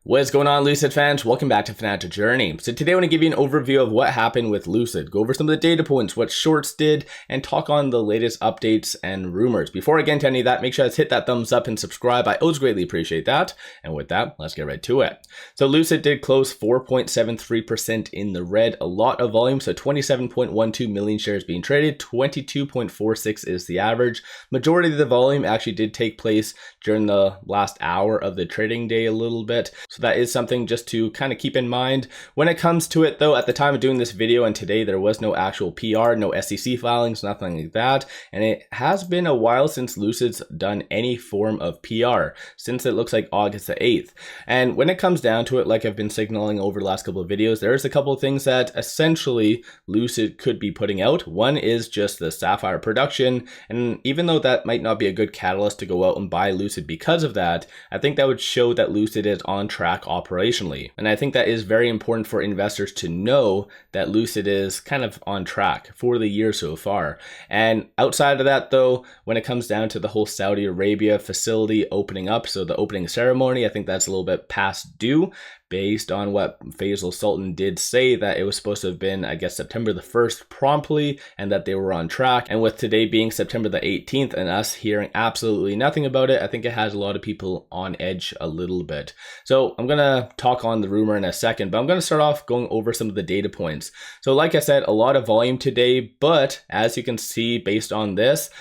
What's going on, Lucid fans? Welcome back to Financial Journey. So today I want to give you an overview of what happened with Lucid, go over some of the data points, what shorts did, and talk on the latest updates and rumors. Before I get into any of that, make sure to hit that thumbs up and subscribe. I always greatly appreciate that. And with that, let's get right to it. So Lucid did close 4.73% in the red, a lot of volume. So 27.12 million shares being traded, 22.46 is the average. Majority of the volume actually did take place during the last hour of the trading day a little bit. So that is something just to kind of keep in mind. When it comes to it though, at the time of doing this video and today, there was no actual PR, no SEC filings, nothing like that. And it has been a while since Lucid's done any form of PR, since it looks like August the 8th. And when it comes down to it, like I've been signaling over the last couple of videos, there's a couple of things that essentially Lucid could be putting out. One is just the 𝗪𝗡 production. And even though that might not be a good catalyst to go out and buy Lucid because of that, I think that would show that Lucid is on track operationally. And I think that is very important for investors to know that Lucid is kind of on track for the year so far. And outside of that though, when it comes down to the whole Saudi Arabia facility opening up, so the opening ceremony, I think that's a little bit past due, based on what 𝗪𝗧𝗪𝗡 did say that it was supposed to have been, I guess, September the 1st promptly, and that they were on track. And with today being September the 18th and us hearing absolutely nothing about it, I think it has a lot of people on edge a little bit. So I'm going to talk on the rumor in a second, but I'm going to start off going over some of the data points. So like I said, a lot of volume today, but as you can see based on this,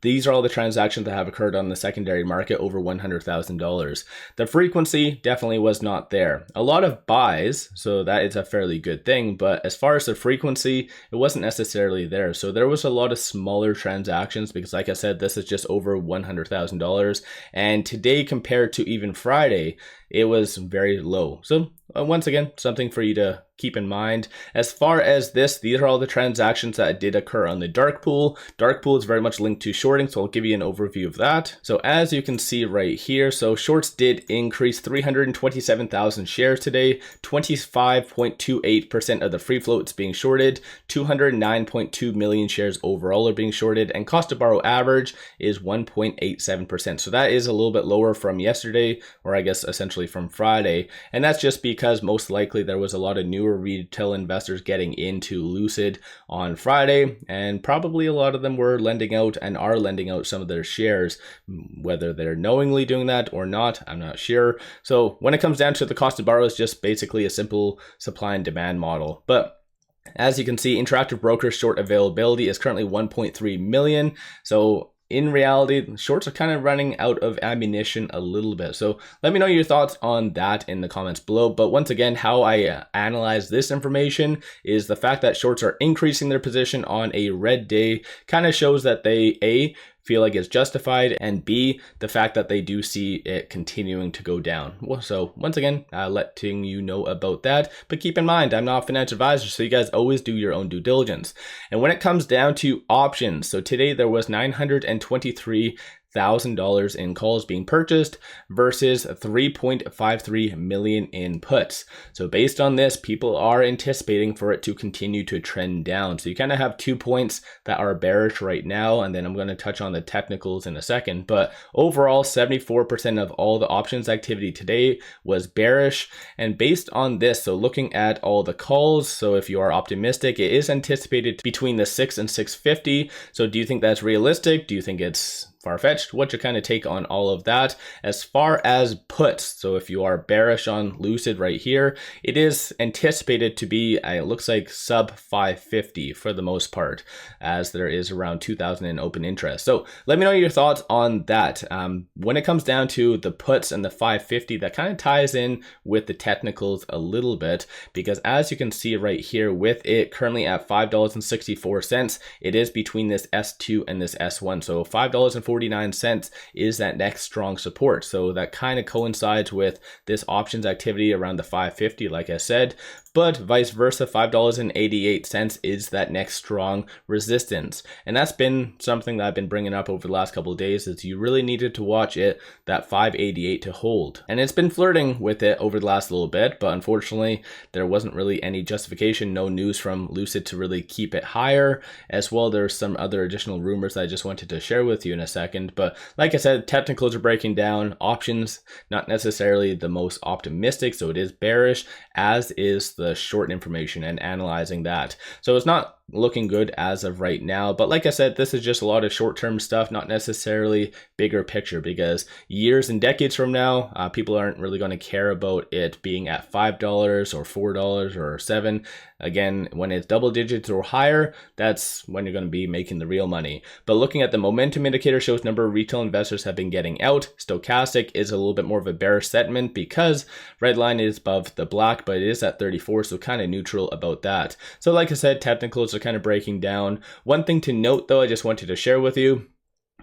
these are all the transactions that have occurred on the secondary market over $100,000. The frequency definitely was not there. A lot of buys, so that is a fairly good thing, but as far as the frequency, it wasn't necessarily there. So there was a lot of smaller transactions because like I said, this is just over $100,000. And today compared to even Friday, it was very low. So once again, something for you to keep in mind. As far as this, these are all the transactions that did occur on the dark pool. Dark pool is very much linked to shorting, so I'll give you an overview of that. So as you can see right here, so shorts did increase 327,000 shares today, 25.28% of the free float is being shorted, 209.2 million shares overall are being shorted, and cost to borrow average is 1.87%. So that is a little bit lower from yesterday, or I guess essentially from Friday. And that's just because most likely there was a lot of newer retail investors getting into Lucid on Friday, and probably a lot of them were lending out and are lending out some of their shares. Whether they're knowingly doing that or not, I'm not sure. So when it comes down to the cost to borrow, it's just basically a simple supply and demand model. But as you can see, Interactive Brokers short availability is currently 1.3 million. So in reality, shorts are kind of running out of ammunition a little bit. So let me know your thoughts on that in the comments below. But once again, how I analyze this information is the fact that shorts are increasing their position on a red day kind of shows that they, A, feel like it's justified, and B, the fact that they do see it continuing to go down. So once again, letting you know about that, but keep in mind, I'm not a financial advisor, so you guys always do your own due diligence. And when it comes down to options, so today there was $923,000 in calls being purchased versus 3.53 million in puts. So based on this, people are anticipating for it to continue to trend down. So you kind of have 2 points that are bearish right now, and then I'm going to touch on the technicals in a second. But overall, 74% of all the options activity today was bearish. And based on this, so looking at all the calls, so if you are optimistic, it is anticipated between the 6 and 650. So do you think that's realistic? Do you think it's far-fetched? What's your kind of take on all of that? As far as puts, so if you are bearish on Lucid right here, it is anticipated to be, it looks like sub 550 for the most part, as there is around 2,000 in open interest. So let me know your thoughts on that. When it comes down to the puts and the 550, that kind of ties in with the technicals a little bit, because as you can see right here, with it currently at $5.64, it is between this S2 and this S1. So $5.49 is that next strong support. So that kind of coincides with this options activity around the 550, like I said. but vice versa, $5.88 is that next strong resistance. And that's been something that I've been bringing up over the last couple of days, is you really needed to watch it, that 588 to hold. And it's been flirting with it over the last little bit, but unfortunately there wasn't really any justification, no news from Lucid to really keep it higher. As well, there's some other additional rumors that I just wanted to share with you in a second. But like I said, technicals are breaking down, options not necessarily the most optimistic, so it is bearish, as is the short information and analyzing that. So it's not looking good as of right now, but like I said, this is just a lot of short-term stuff, not necessarily bigger picture, because years and decades from now, people aren't really going to care about it being at $5 or $4 or $7. Again, when it's double digits or higher, that's when you're going to be making the real money. But looking at the momentum indicator, shows number of retail investors have been getting out. Stochastic is a little bit more of a bearish sentiment because red line is above the black, but it is at 34, so kind of neutral about that. So like I said, technicals are kind of breaking down. One thing to note though, I just wanted to share with you,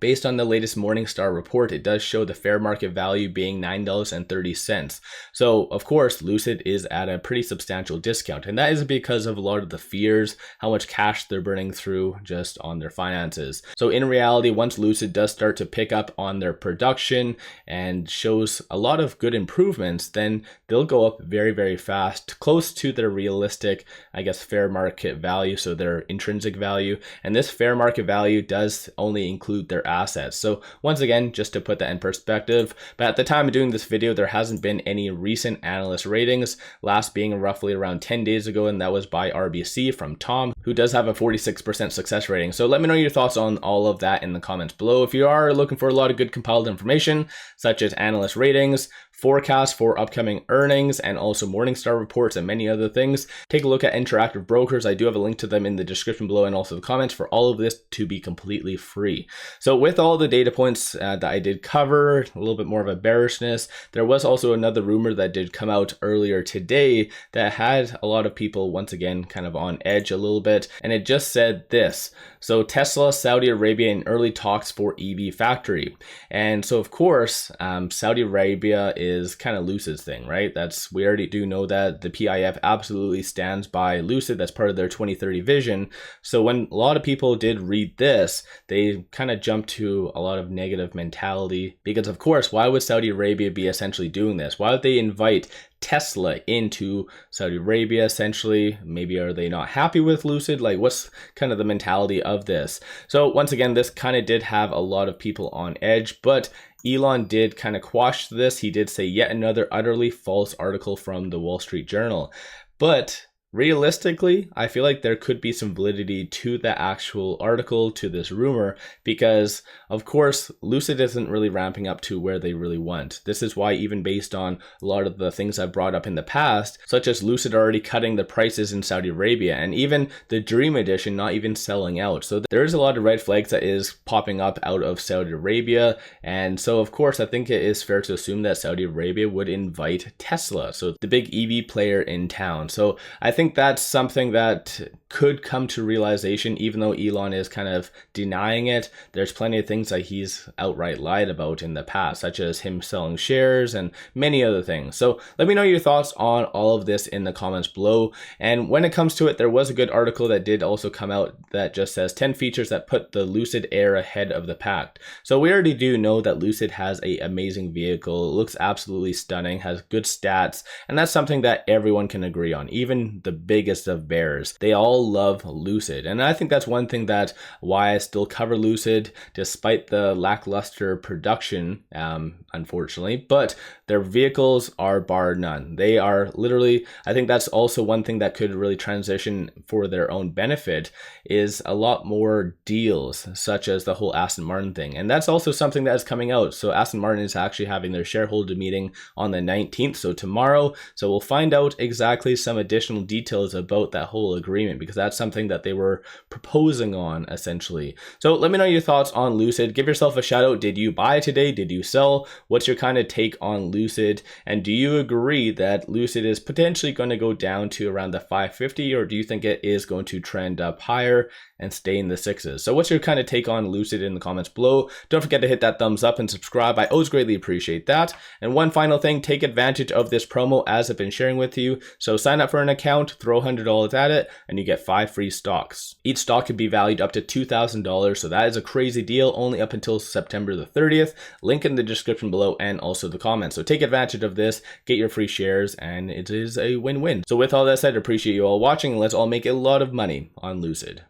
based on the latest Morningstar report, it does show the fair market value being $9.30. So of course, Lucid is at a pretty substantial discount. And that is because of a lot of the fears, how much cash they're burning through just on their finances. So in reality, once Lucid does start to pick up on their production and shows a lot of good improvements, then they'll go up very, very fast, close to their realistic, I guess, fair market value. So their intrinsic value. And this fair market value does only include their assets. So once again, just to put that in perspective, but at the time of doing this video, there hasn't been any recent analyst ratings, last being roughly around 10 days ago, and that was by RBC from Tom, who does have a 46% success rating. So let me know your thoughts on all of that in the comments below. If you are looking for a lot of good compiled information, such as analyst ratings, forecasts for upcoming earnings, and also Morningstar reports and many other things, take a look at Interactive Brokers. I do have a link to them in the description below and also the comments for all of this to be completely free. So with all the data points that I did cover, a little bit more of a bearishness, there was also another rumor that did come out earlier today that had a lot of people once again kind of on edge a little bit, and it just said this: so Tesla, Saudi Arabia in early talks for EV factory. And so of course, Saudi Arabia is kind of Lucid's thing, right? We already do know that the PIF absolutely stands by Lucid. That's part of their 2030 vision. So when a lot of people did read this, they kind of jumped to a lot of negative mentality, because of course, why would Saudi Arabia be essentially doing this? Why would they invite Tesla into Saudi Arabia? Essentially, maybe are they not happy with Lucid? Like, what's kind of the mentality of this? So once again, this kind of did have a lot of people on edge, but Elon did kind of quash this. He did say yet another utterly false article from the Wall Street Journal. But realistically, I feel like there could be some validity to the actual article, to this rumor, because of course, Lucid isn't really ramping up to where they really want. This is why, even based on a lot of the things I've brought up in the past, such as Lucid already cutting the prices in Saudi Arabia, and even the Dream Edition not even selling out. So there is a lot of red flags that is popping up out of Saudi Arabia. And so of course, I think it is fair to assume that Saudi Arabia would invite Tesla, so the big EV player in town. So I think that's something that could come to realization, even though Elon is kind of denying it. There's plenty of things that he's outright lied about in the past, such as him selling shares and many other things. So let me know your thoughts on all of this in the comments below. And when it comes to it, there was a good article that did also come out that just says 10 features that put the Lucid Air ahead of the pack. So we already do know that Lucid has an amazing vehicle. It looks absolutely stunning, has good stats, and that's something that everyone can agree on, even the biggest of bears. They all love Lucid, and I think that's one thing that why I still cover Lucid despite the lackluster production, unfortunately. But their vehicles are bar none. They are literally, I think that's also one thing that could really transition for their own benefit, is a lot more deals, such as the whole Aston Martin thing. And that's also something that is coming out. So Aston Martin is actually having their shareholder meeting on the 19th, so tomorrow. So we'll find out exactly some additional details details about that whole agreement, because that's something that they were proposing on essentially. So let me know your thoughts on Lucid. Give yourself a shout out. Did you buy today? Did you sell? What's your kind of take on Lucid? And do you agree that Lucid is potentially going to go down to around the 550, or do you think it is going to trend up higher and stay in the 6s? So what's your kind of take on Lucid in the comments below? Don't forget to hit that thumbs up and subscribe. I always greatly appreciate that. And one final thing, take advantage of this promo as I've been sharing with you. So sign up for an account, throw $100 at it, and you get 5 free stocks. Each stock could be valued up to $2,000. So that is a crazy deal, only up until September the 30th. Link in the description below and also the comments. So take advantage of this, get your free shares, and it is a win-win. So with all that said, I appreciate you all watching, and let's all make a lot of money on Lucid.